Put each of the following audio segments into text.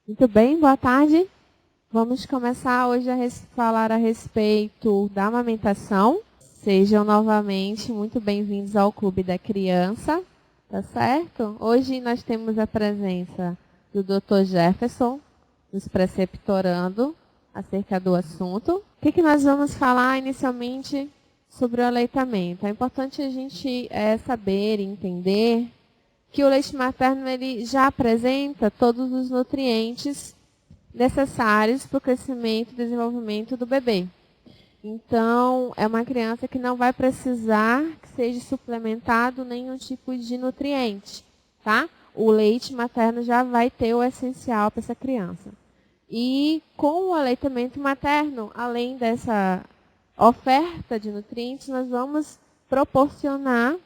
Muito bem, boa tarde. Vamos começar hoje a falar a respeito da amamentação. Sejam novamente muito bem-vindos ao Clube da Criança, tá certo? Hoje nós temos a presença do Dr. Jefferson, nos preceptorando acerca do assunto. O que nós vamos falar inicialmente sobre o aleitamento? É importante a gente saber e entender que o leite materno ele já apresenta todos os nutrientes necessários para o crescimento e desenvolvimento do bebê. Então, é uma criança que não vai precisar que seja suplementado nenhum tipo de nutriente, tá? O leite materno já vai ter o essencial para essa criança. E com o aleitamento materno, além dessa oferta de nutrientes, nós vamos proporcionar,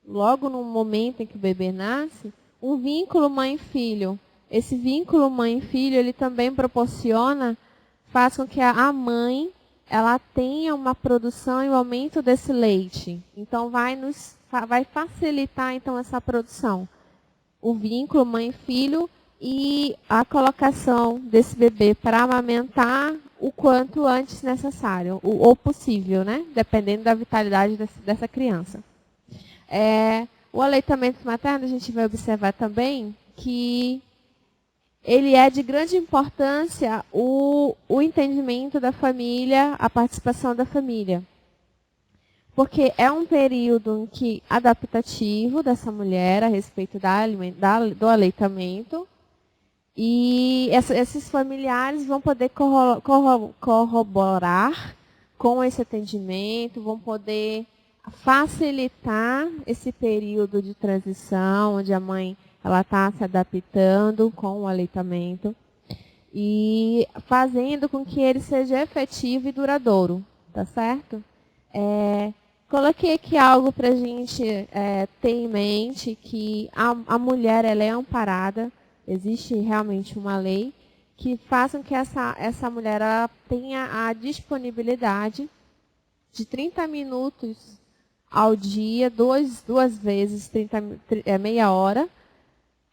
logo no momento em que o bebê nasce, um vínculo mãe-filho. Esse vínculo mãe-filho, ele também proporciona, faz com que a mãe ela tenha uma produção e um aumento desse leite. Então, vai facilitar então, essa produção. O vínculo mãe-filho e a colocação desse bebê para amamentar o quanto antes necessário, ou possível, né? Dependendo da vitalidade dessa criança. O aleitamento materno, a gente vai observar também que ele é de grande importância o entendimento da família, a participação da família. Porque é um período em que adaptativo dessa mulher a respeito do aleitamento. E esses familiares vão poder corroborar com esse atendimento, vão poder facilitar esse período de transição, onde a mãe está se adaptando com o aleitamento e fazendo com que ele seja efetivo e duradouro, tá certo? Coloquei aqui algo para a gente ter em mente, que a mulher ela é amparada, existe realmente uma lei que faça com que essa mulher ela tenha a disponibilidade de 30 minutos ao dia, duas vezes, meia hora,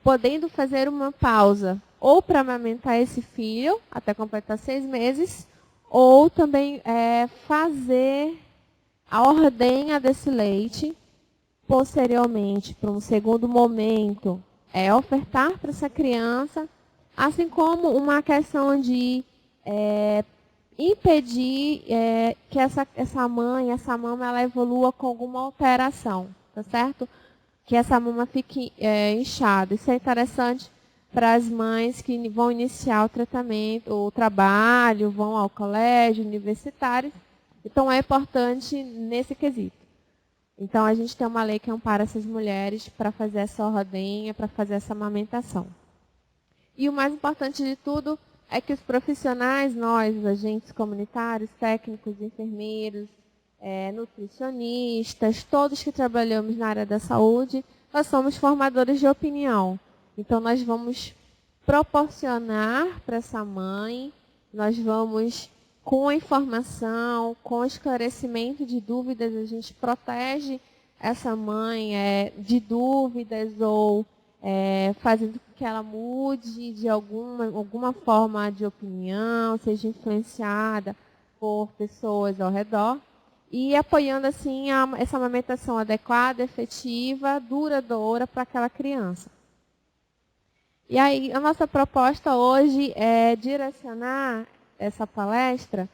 podendo fazer uma pausa, ou para amamentar esse filho, até completar 6 meses, ou também fazer a ordenha desse leite, posteriormente, para um segundo momento, ofertar para essa criança, assim como uma questão de impedir que essa mama ela evolua com alguma alteração, tá certo? Que essa mama fique inchada. Isso é interessante para as mães que vão iniciar o tratamento, o trabalho, vão ao colégio, universitários. Então, é importante nesse quesito. Então, a gente tem uma lei que ampara essas mulheres para fazer essa ordenha, para fazer essa amamentação. E o mais importante de tudo é que os profissionais, nós, os agentes comunitários, técnicos, enfermeiros, nutricionistas, todos que trabalhamos na área da saúde, nós somos formadores de opinião. Então, nós vamos proporcionar para essa mãe, nós vamos, com a informação, com o esclarecimento de dúvidas, a gente protege essa mãe de dúvidas ou fazendo com que ela mude de alguma forma de opinião, seja influenciada por pessoas ao redor. E apoiando, assim, essa amamentação adequada, efetiva, duradoura para aquela criança. E aí, a nossa proposta hoje é direcionar essa palestra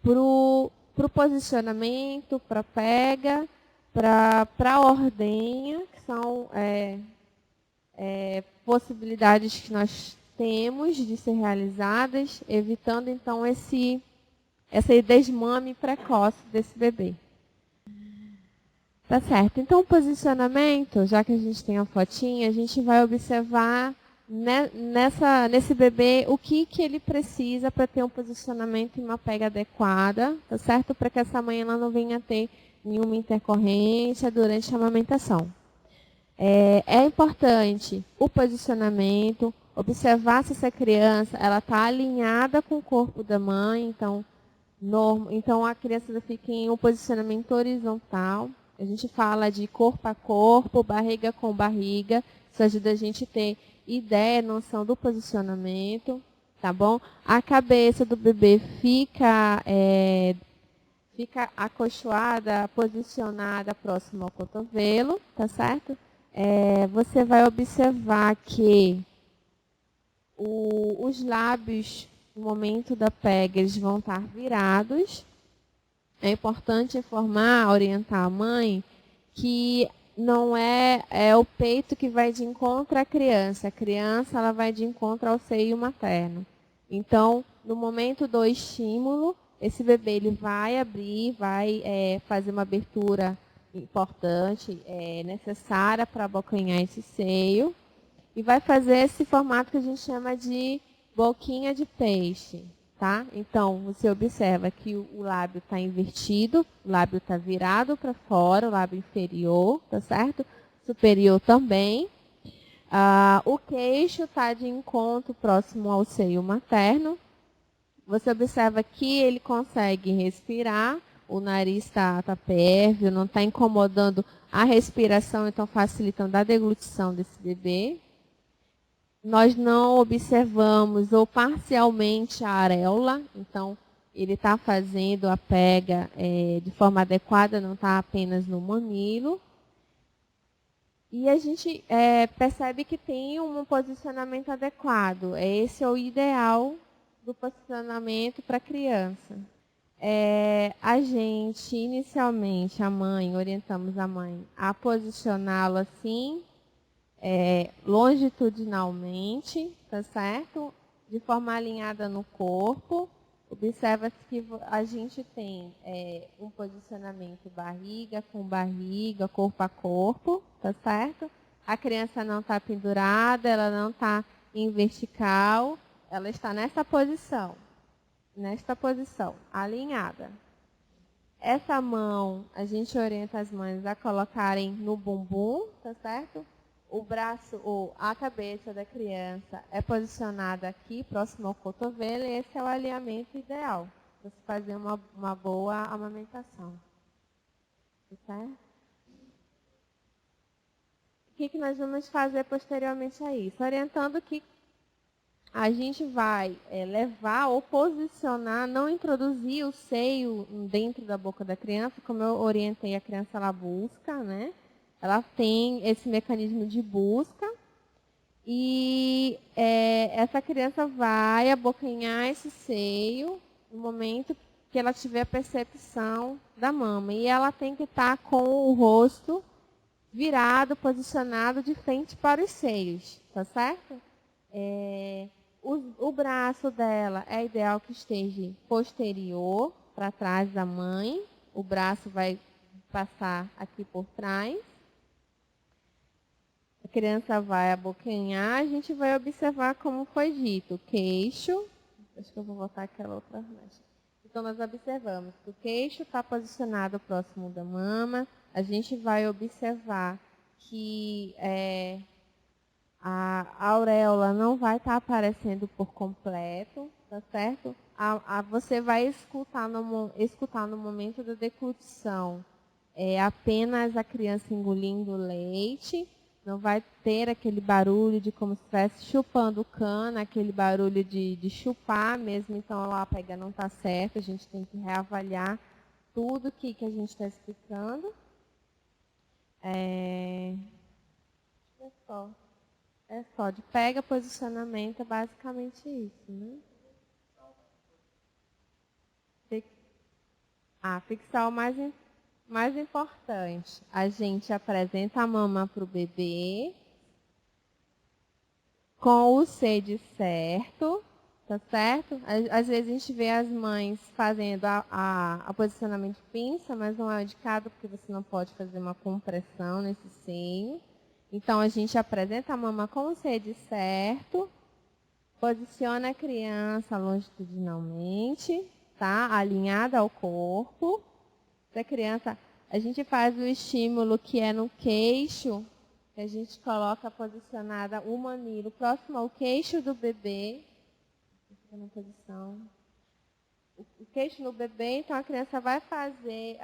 para o posicionamento, para a pega, para a ordenha, que são possibilidades que nós temos de ser realizadas, evitando, então, esse desmame precoce desse bebê. Tá certo. Então, o posicionamento, já que a gente tem a fotinha, a gente vai observar nesse bebê o que ele precisa para ter um posicionamento e uma pega adequada, tá certo? Para que essa mãe ela não venha ter nenhuma intercorrência durante a amamentação. É importante o posicionamento, observar se essa criança está alinhada com o corpo da mãe, então a criança fica em um posicionamento horizontal. A gente fala de corpo a corpo, barriga com barriga. Isso ajuda a gente a ter ideia, noção do posicionamento, tá bom? A cabeça do bebê fica acolchoada, posicionada próximo ao cotovelo, tá certo? Você vai observar que os lábios, no momento da pega, eles vão estar virados. É importante informar, orientar a mãe que não é o peito que vai de encontro à criança. A criança ela vai de encontro ao seio materno. Então, no momento do estímulo, esse bebê ele vai abrir, vai fazer uma abertura importante, necessária para abocanhar esse seio. E vai fazer esse formato que a gente chama de boquinha de peixe. Tá? Então, você observa que o lábio está invertido, o lábio está virado para fora, o lábio inferior, tá certo? Superior também. O queixo está de encontro próximo ao seio materno. Você observa que ele consegue respirar, o nariz está pérvio, não está incomodando a respiração, então facilitando a deglutição desse bebê. Nós não observamos ou parcialmente a areola, então ele está fazendo a pega de forma adequada, não está apenas no mamilo. E a gente percebe que tem um posicionamento adequado. Esse é o ideal do posicionamento para a criança. A gente, inicialmente, orientamos a mãe a posicioná-lo assim, longitudinalmente, tá certo? De forma alinhada no corpo. Observa-se que a gente tem um posicionamento barriga com barriga, corpo a corpo, tá certo? A criança não está pendurada, ela não está em vertical, ela está nesta posição, alinhada. Essa mão, a gente orienta as mães a colocarem no bumbum, tá certo? O braço ou a cabeça da criança é posicionada aqui, próximo ao cotovelo, e esse é o alinhamento ideal para se fazer uma boa amamentação. Certo? O que nós vamos fazer posteriormente a isso? Orientando que a gente vai levar ou posicionar, não introduzir o seio dentro da boca da criança, como eu orientei, a criança ela busca, né? Ela tem esse mecanismo de busca e essa criança vai abocanhar esse seio no momento que ela tiver a percepção da mama. E ela tem que estar com o rosto virado, posicionado de frente para os seios, tá certo? O braço dela é ideal que esteja posterior, para trás da mãe. O braço vai passar aqui por trás. A criança vai abocanhar, a gente vai observar como foi dito. O queixo, acho que eu vou botar aquela outra mecha. Então, nós observamos que o queixo está posicionado próximo da mama. A gente vai observar que a auréola não vai estar aparecendo por completo, tá certo? Você vai escutar no momento da deglutição apenas a criança engolindo leite. Não vai ter aquele barulho de como se estivesse chupando cana, aquele barulho de chupar mesmo. Então, a pega não está certa, a gente tem que reavaliar tudo que a gente está explicando. É só de pega, posicionamento, é basicamente isso, né? Fixar o mais importante. A gente apresenta a mama para o bebê com o sede certo, tá certo? Às vezes a gente vê as mães fazendo a posicionamento de pinça, mas não é indicado porque você não pode fazer uma compressão nesse seio. Então, a gente apresenta a mama com o sede certo, posiciona a criança longitudinalmente, tá? Alinhada ao corpo. Da criança, a gente faz o estímulo que é no queixo, que a gente coloca posicionada o mamilo próximo ao queixo do bebê. Fica na posição. O queixo no bebê, então a criança vai fazer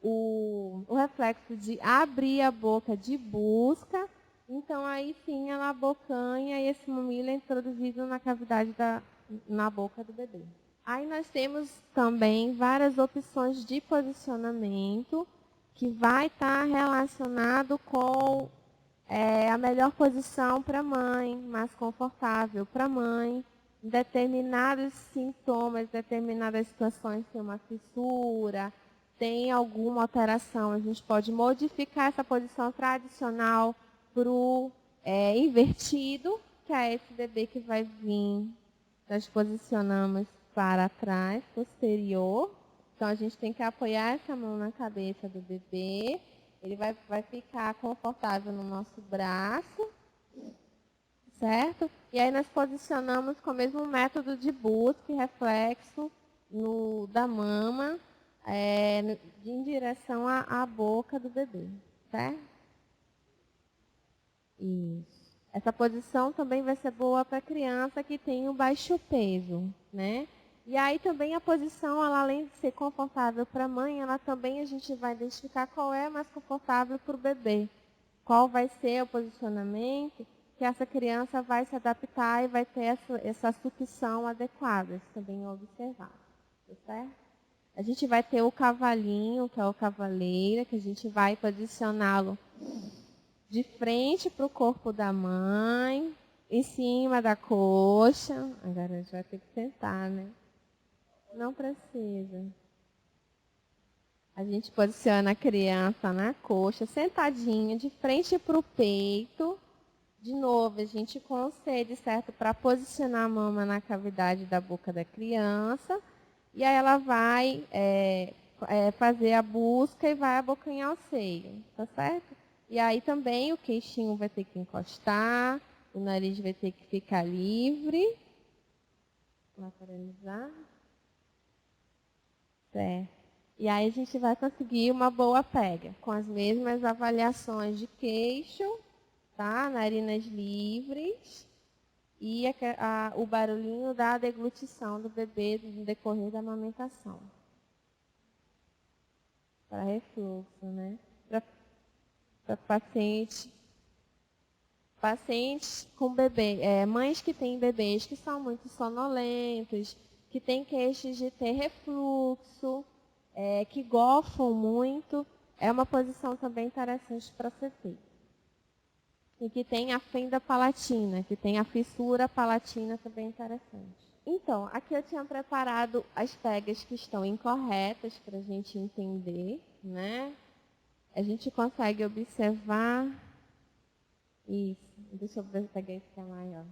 o reflexo de abrir a boca de busca Então, aí sim, ela abocanha e esse mamilo é introduzido na cavidade na boca do bebê. Aí nós temos também várias opções de posicionamento que vai estar relacionado com a melhor posição para a mãe, mais confortável para a mãe. Determinados sintomas, determinadas situações, tem uma fissura, tem alguma alteração, a gente pode modificar essa posição tradicional para o invertido, que é esse bebê que vai vir. Nós posicionamos para trás, posterior. Então, a gente tem que apoiar essa mão na cabeça do bebê. Ele vai ficar confortável no nosso braço, certo? E aí nós posicionamos com o mesmo método de busca e reflexo da mama, em direção à boca do bebê, certo? Isso. Essa posição também vai ser boa para a criança que tem um baixo peso, né? E aí também a posição, ela, além de ser confortável para a mãe, ela também a gente vai identificar qual é mais confortável para o bebê. Qual vai ser o posicionamento que essa criança vai se adaptar e vai ter essa sucção adequada. Isso também é observado, tá certo? A gente vai ter o cavalinho, que é o cavaleira, que a gente vai posicioná-lo de frente para o corpo da mãe, em cima da coxa. Agora a gente vai ter que sentar, né? Não precisa. A gente posiciona a criança na coxa, sentadinha, de frente para o peito. De novo, a gente concede, certo, para posicionar a mama na cavidade da boca da criança. E aí ela vai fazer a busca e vai abocanhar o seio, tá certo? E aí também o queixinho vai ter que encostar, o nariz vai ter que ficar livre. Lateralizar. Certo. E aí a gente vai conseguir uma boa pega, com as mesmas avaliações de queixo, tá? Narinas livres e o barulhinho da deglutição do bebê no decorrer da amamentação. Para refluxo, né? Para pacientes com bebê, mães que têm bebês que são muito sonolentos, que têm queixas de ter refluxo, que gofam muito, é uma posição também interessante para ser feita. E que tem a fenda palatina, que tem a fissura palatina também interessante. Então, aqui eu tinha preparado as pegas que estão incorretas para a gente entender, né? A gente consegue observar. Isso, deixa eu pegar esse que é maior.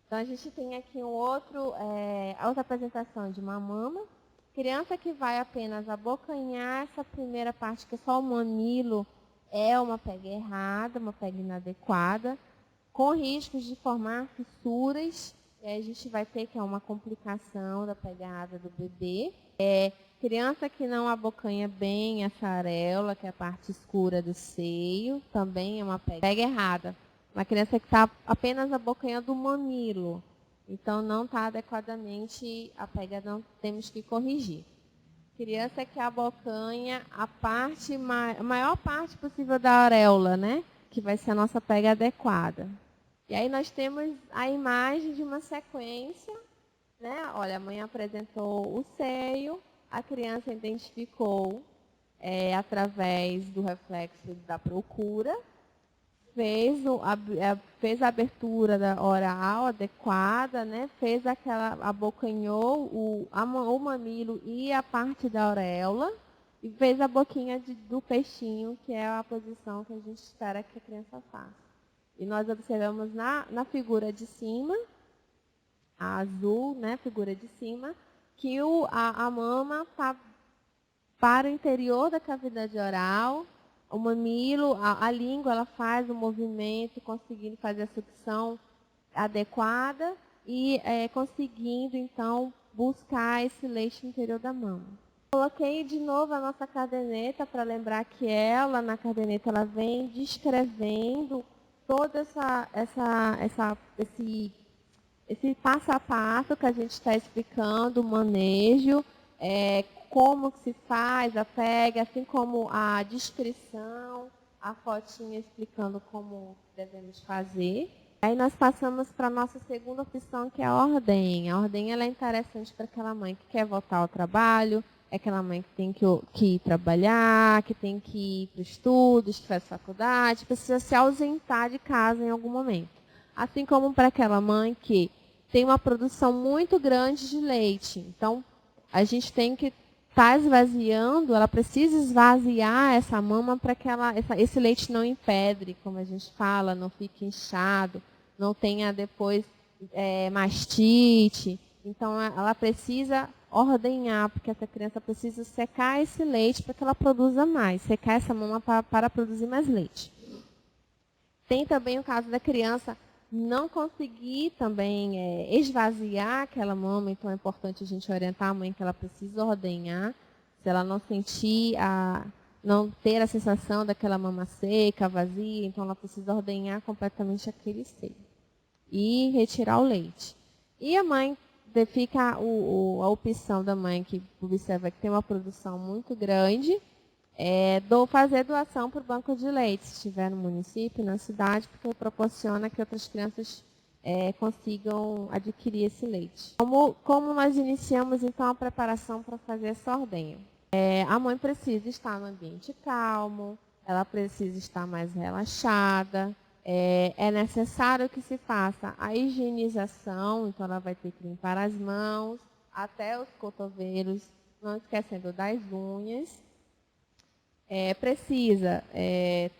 Então, a gente tem aqui a outra apresentação de uma mama. Criança que vai apenas abocanhar essa primeira parte, que é só o mamilo, é uma pega errada, uma pega inadequada, com riscos de formar fissuras. E aí a gente vai ter que é uma complicação da pegada do bebê. Criança que não abocanha bem essa areola, que é a parte escura do seio, também é uma pega errada. Uma criança que está apenas abocanhando o mamilo. Então, não está adequadamente, a pega não temos que corrigir. Criança que abocanha a maior parte possível da areola, né? Que vai ser a nossa pega adequada. E aí nós temos a imagem de uma sequência, né? Olha, a mãe apresentou o seio, a criança identificou através do reflexo da procura, fez a abertura da oral adequada, né? Abocanhou o mamilo e a parte da auréola e fez a boquinha do peixinho, que é a posição que a gente espera que a criança faça. E nós observamos na figura de cima, a azul, né? Figura de cima, que a mama está para o interior da cavidade oral. O mamilo, a língua, ela faz o movimento, conseguindo fazer a sucção adequada e conseguindo, então, buscar esse leite interior da mama. Coloquei de novo a nossa caderneta para lembrar que na caderneta, ela vem descrevendo todo esse passo a passo que a gente está explicando, o manejo, como que se faz a pega, assim como a descrição, a fotinha explicando como devemos fazer. Aí nós passamos para a nossa segunda opção, que é a ordenha. A ordenha ela é interessante para aquela mãe que quer voltar ao trabalho, é aquela mãe que tem que ir trabalhar, que tem que ir para os estudos, que faz faculdade, precisa se ausentar de casa em algum momento. Assim como para aquela mãe que tem uma produção muito grande de leite. Então, a gente tem que estar esvaziando, ela precisa esvaziar essa mama para que esse leite não empedre, como a gente fala, não fique inchado, não tenha depois mastite. Então, ela precisa ordenhar, porque essa criança precisa secar esse leite para que ela produza mais, secar essa mama para produzir mais leite. Tem também o caso da criança não conseguir também esvaziar aquela mama, então é importante a gente orientar a mãe que ela precisa ordenhar. Se ela não sentir, não ter a sensação daquela mama seca, vazia, então ela precisa ordenhar completamente aquele seio e retirar o leite. E a mãe, fica a opção da mãe que observa que tem uma produção muito grande, fazer doação para o banco de leite, se estiver no município, na cidade, porque proporciona que outras crianças consigam adquirir esse leite. Como nós iniciamos, então, a preparação para fazer essa ordenha? A mãe precisa estar no ambiente calmo, ela precisa estar mais relaxada, é necessário que se faça a higienização, então ela vai ter que limpar as mãos até os cotovelos, não esquecendo das unhas. Precisa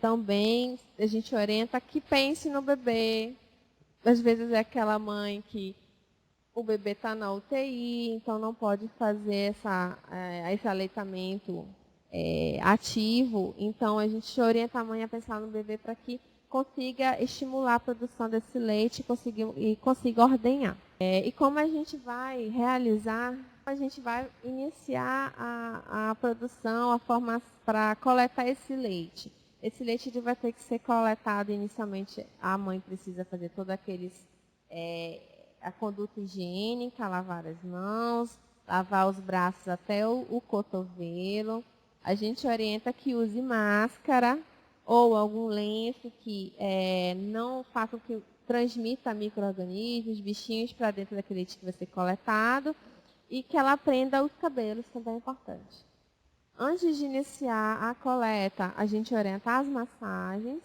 também, a gente orienta que pense no bebê. Às vezes é aquela mãe que o bebê está na UTI, então não pode fazer esse aleitamento ativo. Então a gente orienta a mãe a pensar no bebê para que consiga estimular a produção desse leite e consiga ordenhar. E como a gente vai realizar, a gente vai iniciar a produção, a forma para coletar esse leite. Esse leite ele vai ter que ser coletado inicialmente, a mãe precisa fazer todos a conduta higiênica, lavar as mãos, lavar os braços até o cotovelo. A gente orienta que use máscara ou algum lenço que não faça que transmita micro-organismos, bichinhos para dentro daquele leite que vai ser coletado e que ela prenda os cabelos, também é importante. Antes de iniciar a coleta, a gente orienta as massagens.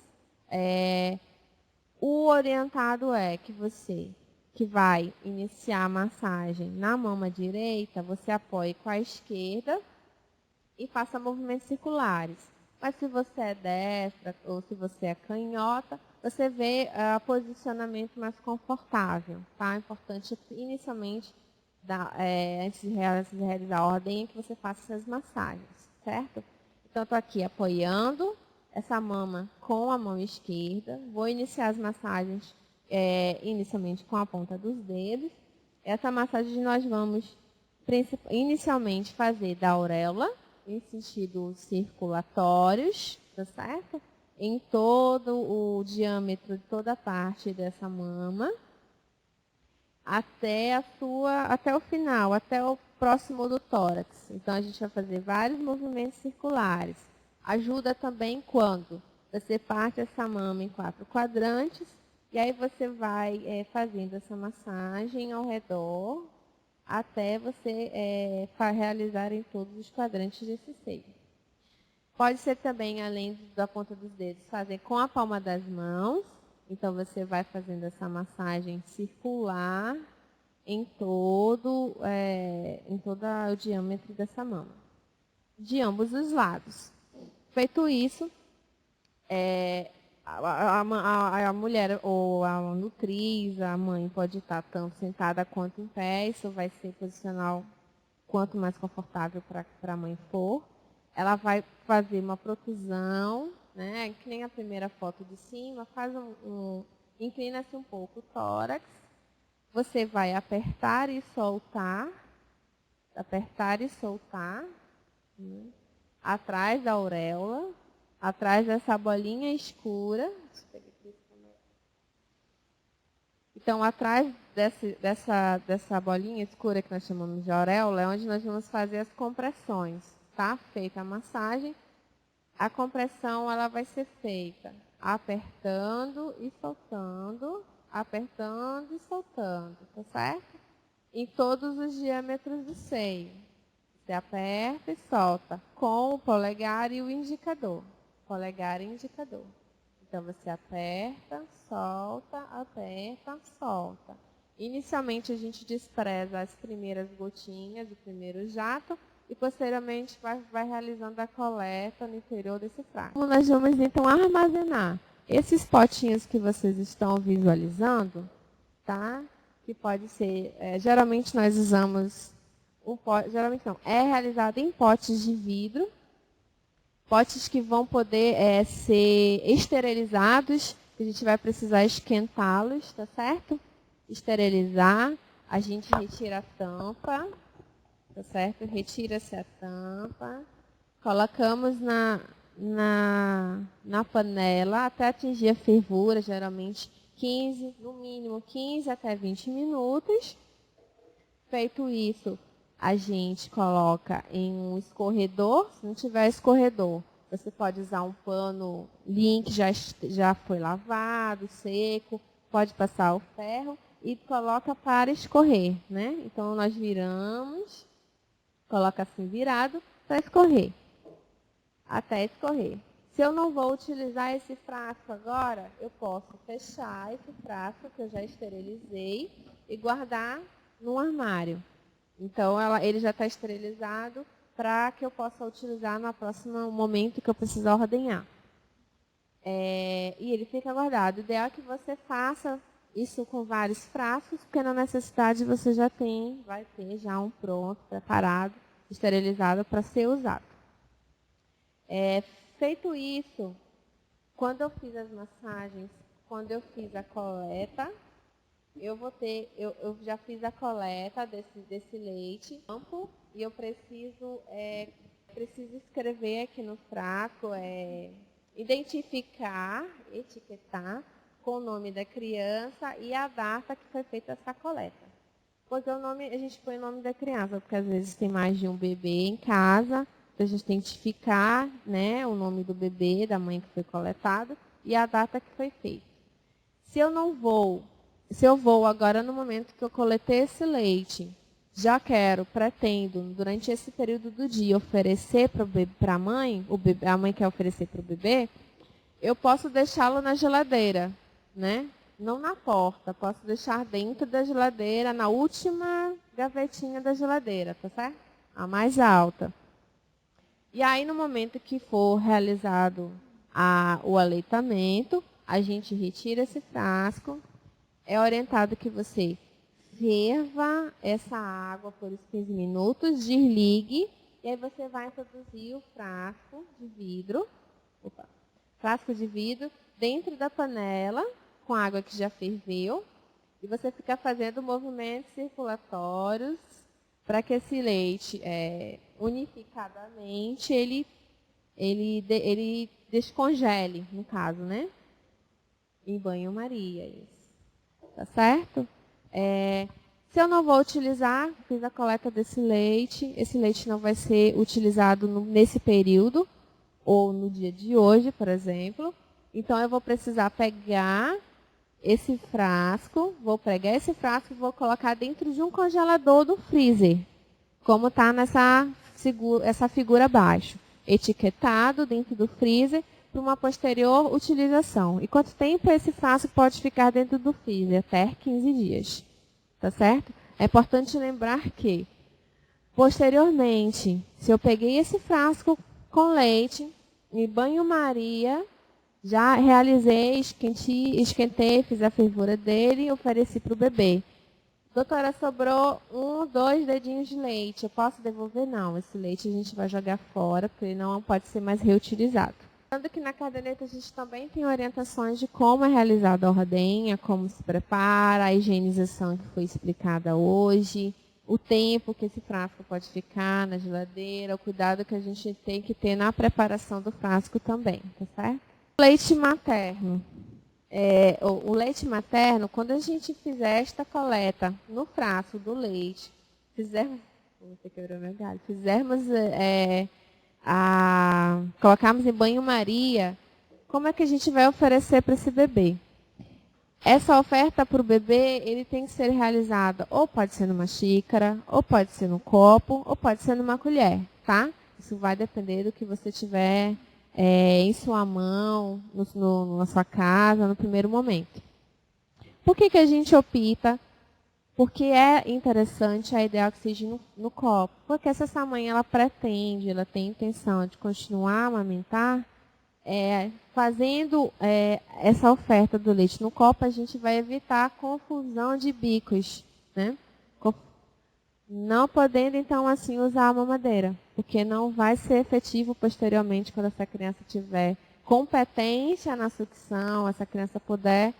O orientado é que você que vai iniciar a massagem na mama direita, você apoie com a esquerda e faça movimentos circulares. Mas se você é destra ou se você é canhota, você vê posicionamento mais confortável. Tá? É importante, inicialmente, antes de realizar a ordem, que você faça essas massagens, certo? Então, estou aqui apoiando essa mama com a mão esquerda. Vou iniciar as massagens inicialmente com a ponta dos dedos. Essa massagem nós vamos inicialmente fazer da auréola, em sentidos circulatórios, tá certo? Em todo o diâmetro de toda a parte dessa mama, até o final, até o próximo do tórax. Então, a gente vai fazer vários movimentos circulares. Ajuda também quando você parte essa mama em 4 quadrantes, e aí você vai fazendo essa massagem ao redor, até você realizar em todos os quadrantes desse seio. Pode ser também, além da ponta dos dedos, fazer com a palma das mãos. Então, você vai fazendo essa massagem circular em todo o diâmetro dessa mama, de ambos os lados. Feito isso, a mulher ou a nutriz, a mãe pode estar tanto sentada quanto em pé, isso vai ser posicional quanto mais confortável para a mãe for. Ela vai fazer uma protusão, né, que nem a primeira foto de cima, inclina-se um pouco o tórax, você vai apertar e soltar, né, atrás da auréola, atrás dessa bolinha escura. Então, atrás dessa bolinha escura que nós chamamos de auréola, é onde nós vamos fazer as compressões. Tá? Feita a massagem, a compressão ela vai ser feita apertando e soltando, tá certo? Em todos os diâmetros do seio. Você aperta e solta com o polegar e o indicador. Polegar e indicador. Então, você aperta, solta. Inicialmente, a gente despreza as primeiras gotinhas, o primeiro jato, e posteriormente vai realizando a coleta no interior desse frasco. Como nós vamos, então, armazenar esses potinhos que vocês estão visualizando, tá? Que pode ser, geralmente nós usamos, geralmente não, é realizado em potes de vidro, potes que vão poder ser esterilizados, a gente vai precisar esquentá-los, tá certo? Esterilizar, a gente retira a tampa, tá certo? Retira-se a tampa, colocamos na panela até atingir a fervura, geralmente 15, no mínimo 15 até 20 minutos. Feito isso, a gente coloca em um escorredor. Se não tiver escorredor, você pode usar um pano limpo que já foi lavado, seco, pode passar o ferro e coloca para escorrer, né? Então, nós viramos, coloca assim virado para escorrer, até escorrer. Se eu não vou utilizar esse frasco agora, eu posso fechar esse frasco que eu já esterilizei e guardar no armário. Então, ele já está esterilizado para que eu possa utilizar no próximo momento que eu precisar ordenhar. E ele fica guardado. O ideal é que você faça isso com vários frascos, porque na necessidade você vai ter já um pronto, preparado, esterilizado para ser usado. Feito isso, quando eu fiz as massagens, quando eu fiz a coleta, eu já fiz a coleta desse leite campo, e eu preciso escrever aqui no frasco, identificar, etiquetar com o nome da criança e a data que foi feita essa coleta. Porque a gente põe o nome da criança, porque às vezes tem mais de um bebê em casa, então a gente tem que identificar, né, o nome do bebê, da mãe que foi coletado e a data que foi feita. Se eu vou agora no momento que eu coletei esse leite, pretendo, durante esse período do dia, oferecer para a mãe, a mãe quer oferecer para o bebê, eu posso deixá-lo na geladeira, né? Não na porta, posso deixar dentro da geladeira, na última gavetinha da geladeira, tá certo? A mais alta. E aí, no momento que for realizado o aleitamento, a gente retira esse frasco. É orientado que você ferva essa água por uns 15 minutos, desligue, e aí você vai introduzir o frasco de vidro dentro da panela, com a água que já ferveu, e você fica fazendo movimentos circulatórios para que esse leite, unificadamente, ele descongele, no caso, né? Em banho-maria, isso. Tá certo? Se eu não vou utilizar, fiz a coleta desse leite, esse leite não vai ser utilizado nesse período, ou no dia de hoje, por exemplo. Então, eu vou precisar pegar esse frasco, e vou colocar dentro de um congelador do freezer, como está essa figura abaixo. Etiquetado dentro do freezer para uma posterior utilização. E quanto tempo esse frasco pode ficar dentro do freezer? Até 15 dias. Tá certo? É importante lembrar que, posteriormente, se eu peguei esse frasco com leite, em banho-maria, já realizei, esquentei, fiz a fervura dele e ofereci para o bebê. Doutora, sobrou 2 dedinhos de leite. Eu posso devolver? Não, esse leite a gente vai jogar fora, porque ele não pode ser mais reutilizado. Lembrando que na caderneta a gente também tem orientações de como é realizada a ordenha, como se prepara, a higienização que foi explicada hoje, o tempo que esse frasco pode ficar na geladeira, o cuidado que a gente tem que ter na preparação do frasco também, tá certo? Leite materno. O leite materno, quando a gente fizer esta coleta no frasco do leite, colocarmos em banho-maria, como é que a gente vai oferecer para esse bebê? Essa oferta para o bebê, ele tem que ser realizada ou pode ser numa xícara, ou pode ser num copo, ou pode ser numa colher, tá? Isso vai depender do que você tiver em sua mão, na sua casa, no primeiro momento. Por que a gente opta? Porque é interessante a ideia que seja no copo. Porque se essa mãe ela pretende, ela tem intenção de continuar a amamentar, fazendo essa oferta do leite no copo, a gente vai evitar a confusão de bicos, né? Não podendo, então, assim, usar a mamadeira, porque não vai ser efetivo posteriormente quando essa criança tiver competência na sucção, essa criança puder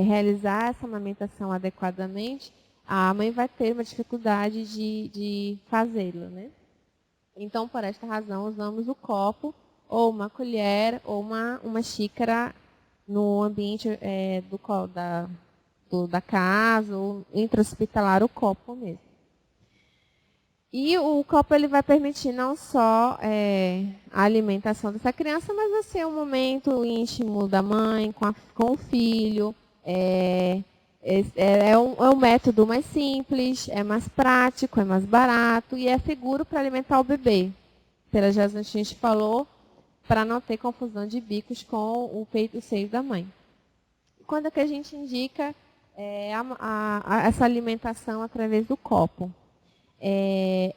realizar essa amamentação adequadamente, a mãe vai ter uma dificuldade de fazê-lo, né? Então, por esta razão, usamos o copo, ou uma colher, ou uma xícara no ambiente da casa, ou intra-hospitalar, o copo mesmo. E o copo ele vai permitir não só a alimentação dessa criança, mas vai ser um momento íntimo da mãe com o filho. É um método mais simples, é mais prático, é mais barato e é seguro para alimentar o bebê. Pelas razões que a gente falou, para não ter confusão de bicos com o peito e o seio da mãe. Quando é que a gente indica essa alimentação através do copo?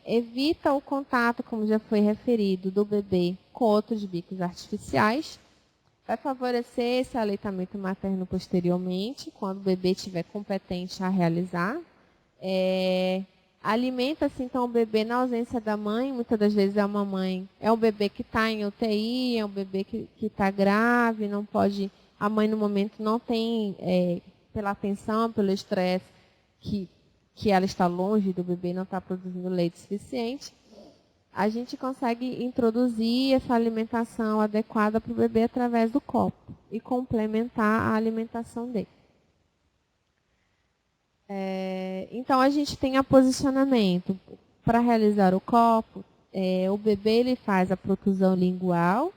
Evita o contato, como já foi referido, do bebê com outros bicos artificiais. Vai favorecer esse aleitamento materno posteriormente, quando o bebê estiver competente a realizar. Alimenta-se, então, o bebê na ausência da mãe. Muitas das vezes é uma mãe, é um bebê que está em UTI, é um bebê que está grave, não pode, a mãe no momento não tem, pela tensão, pelo estresse, que ela está longe do bebê, não está produzindo leite suficiente. A gente consegue introduzir essa alimentação adequada para o bebê através do copo e complementar a alimentação dele. Então, a gente tem a posicionamento. Para realizar o copo, o bebê ele faz a protusão lingual.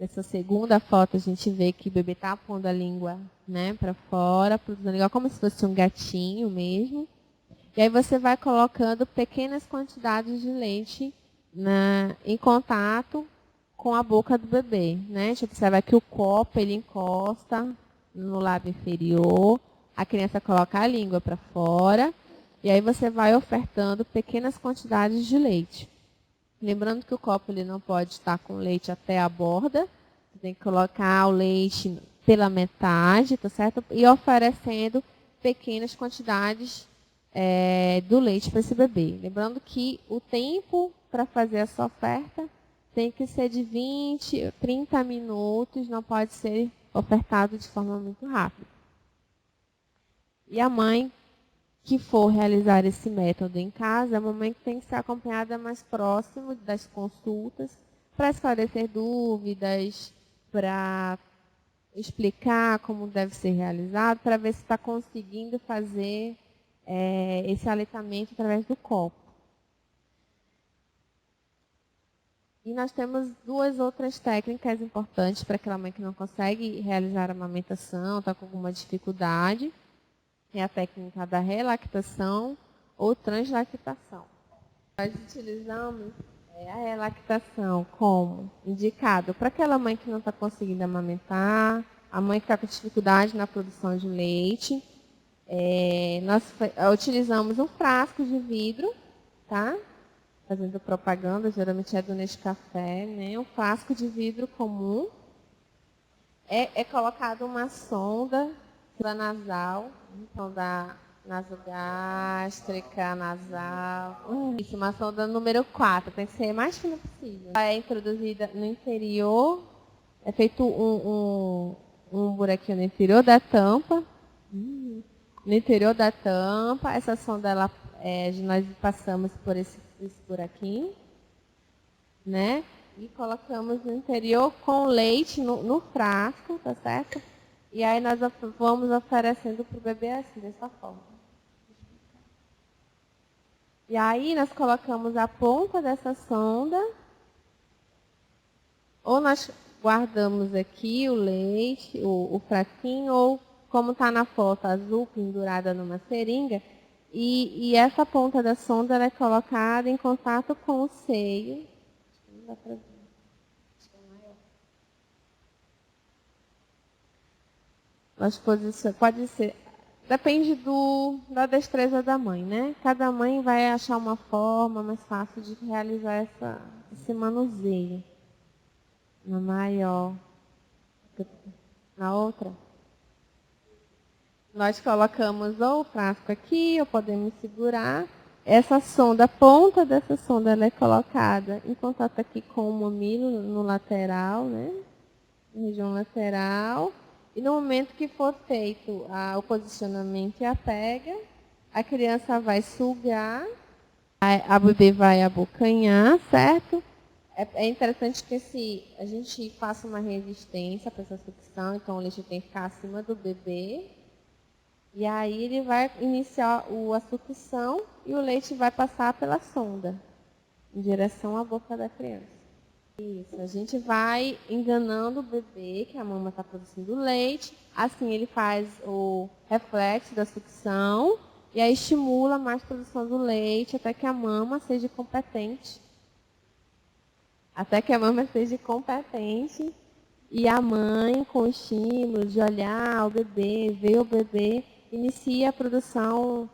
Nessa segunda foto, a gente vê que o bebê está pondo a língua, né, para fora, protusão lingual, como se fosse um gatinho mesmo. E aí você vai colocando pequenas quantidades de leite em contato com a boca do bebê, né? A gente observa que o copo ele encosta no lábio inferior, a criança coloca a língua para fora, e aí você vai ofertando pequenas quantidades de leite. Lembrando que o copo ele não pode estar com leite até a borda, você tem que colocar o leite pela metade, tá certo? E oferecendo pequenas quantidades do leite para esse bebê. Lembrando que o tempo para fazer essa oferta tem que ser de 20, 30 minutos, não pode ser ofertado de forma muito rápida. E a mãe que for realizar esse método em casa, é uma mãe que tem que ser acompanhada mais próximo das consultas, para esclarecer dúvidas, para explicar como deve ser realizado, para ver se está conseguindo fazer esse aleitamento através do copo. E nós temos duas outras técnicas importantes para aquela mãe que não consegue realizar a amamentação, está com alguma dificuldade. É a técnica da relactação ou translactação. Nós utilizamos a relactação como indicado para aquela mãe que não está conseguindo amamentar, a mãe que está com dificuldade na produção de leite. Nós utilizamos um frasco de vidro, tá? Fazendo propaganda, geralmente é do Nescafé, né? Um frasco de vidro comum. É colocado uma sonda nasal, então da nasogástrica, nasal. Isso, uma sonda número 4, tem que ser mais fina possível. Ela é introduzida no interior, é feito um buraquinho no interior da tampa. No interior da tampa, essa sonda, nós passamos por esse buraquinho, né? E colocamos no interior com leite no frasco, tá certo? E aí nós vamos oferecendo para o bebê assim, dessa forma. E aí nós colocamos a ponta dessa sonda, ou nós guardamos aqui o leite, o frasquinho, ou como está na foto azul, pendurada numa seringa, e essa ponta da sonda ela é colocada em contato com o seio. Não dá pra ver. Pode ser, depende da destreza da mãe, né? Cada mãe vai achar uma forma mais fácil de realizar esse manuseio. Na maior, na outra. Nós colocamos ou o frasco aqui, ou podemos segurar. Essa sonda, a ponta dessa sonda, ela é colocada em contato aqui com o mamilo no lateral, né? Na região lateral. E no momento que for feito o posicionamento e a pega, a criança vai sugar, a bebê vai abocanhar, certo? É interessante que a gente faça uma resistência para essa sucção, então o leite tem que ficar acima do bebê. E aí ele vai iniciar a sucção e o leite vai passar pela sonda, em direção à boca da criança. Isso, a gente vai enganando o bebê, que a mama está produzindo leite. Assim ele faz o reflexo da sucção e aí estimula mais a produção do leite até que a mama seja competente. E a mãe, com o estímulo de olhar o bebê, ver o bebê, inicia a produção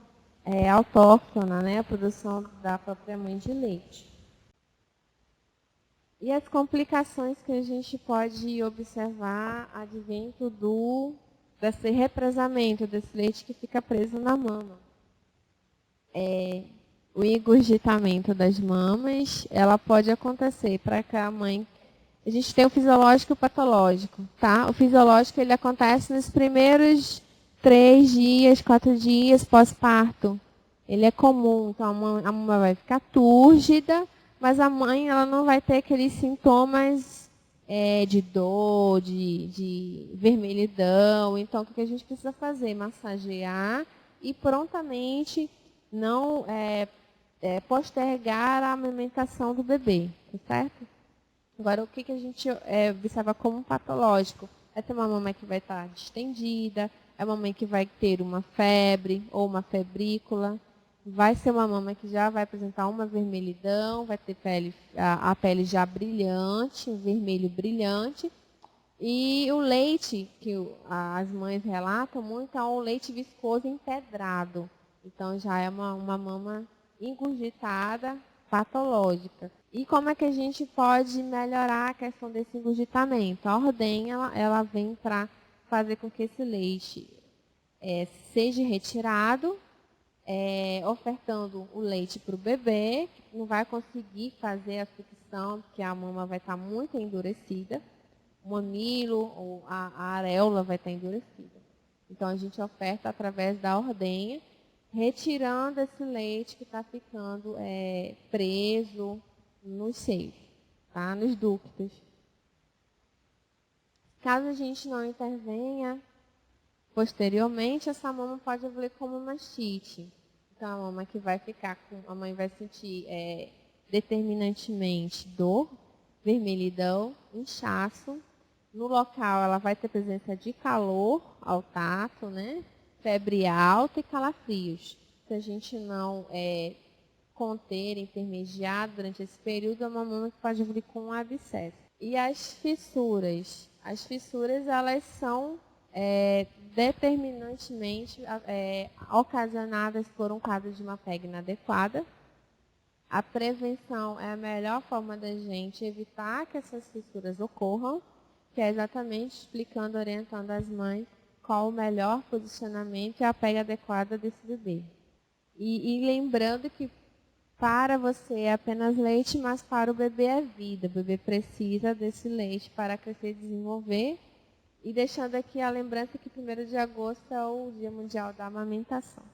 autóctona, né? A produção da própria mãe de leite. E as complicações que a gente pode observar advento desse represamento, desse leite que fica preso na mama. O engurgitamento das mamas, ela pode acontecer para que a mãe... A gente tem o fisiológico e o patológico, tá? O fisiológico, ele acontece nos primeiros 3 dias, 4 dias pós-parto. Ele é comum, então a mama vai ficar túrgida, mas a mãe ela não vai ter aqueles sintomas de dor, de vermelhidão. Então, o que a gente precisa fazer? Massagear e prontamente não postergar a amamentação do bebê, certo? Agora, o que a gente observa como patológico? É ter uma mama que vai estar distendida, é uma mãe que vai ter uma febre ou uma febrícula, vai ser uma mama que já vai apresentar uma vermelhidão, vai ter a pele já brilhante, um vermelho brilhante. E o leite, que as mães relatam muito, é um leite viscoso empedrado. Então, já é uma mama engurgitada, patológica. E como é que a gente pode melhorar a questão desse engurgitamento? A ordenha, ela vem para fazer com que esse leite seja retirado, ofertando o leite para o bebê, que não vai conseguir fazer a sucção, porque a mama vai estar muito endurecida, o mamilo ou a areola vai estar endurecida. Então, a gente oferta através da ordenha, retirando esse leite que está ficando preso nos seios, tá? Nos ductos. Caso a gente não intervenha, posteriormente, essa mama pode evoluir como mastite. Então, a mama que vai ficar a mãe vai sentir determinantemente dor, vermelhidão, inchaço. No local, ela vai ter presença de calor ao tato, né? Febre alta e calafrios. Se a gente não conter, intermediar durante esse período, é uma mama que pode evoluir com um abscesso. E as fissuras? As fissuras, elas são determinantemente ocasionadas por um quadro de uma pega inadequada. A prevenção é a melhor forma da gente evitar que essas fissuras ocorram, que é exatamente explicando, orientando as mães qual o melhor posicionamento e a pega adequada desse bebê. E lembrando que para você é apenas leite, mas para o bebê é vida. O bebê precisa desse leite para crescer e desenvolver. E deixando aqui a lembrança que 1º de agosto é o Dia Mundial da Amamentação.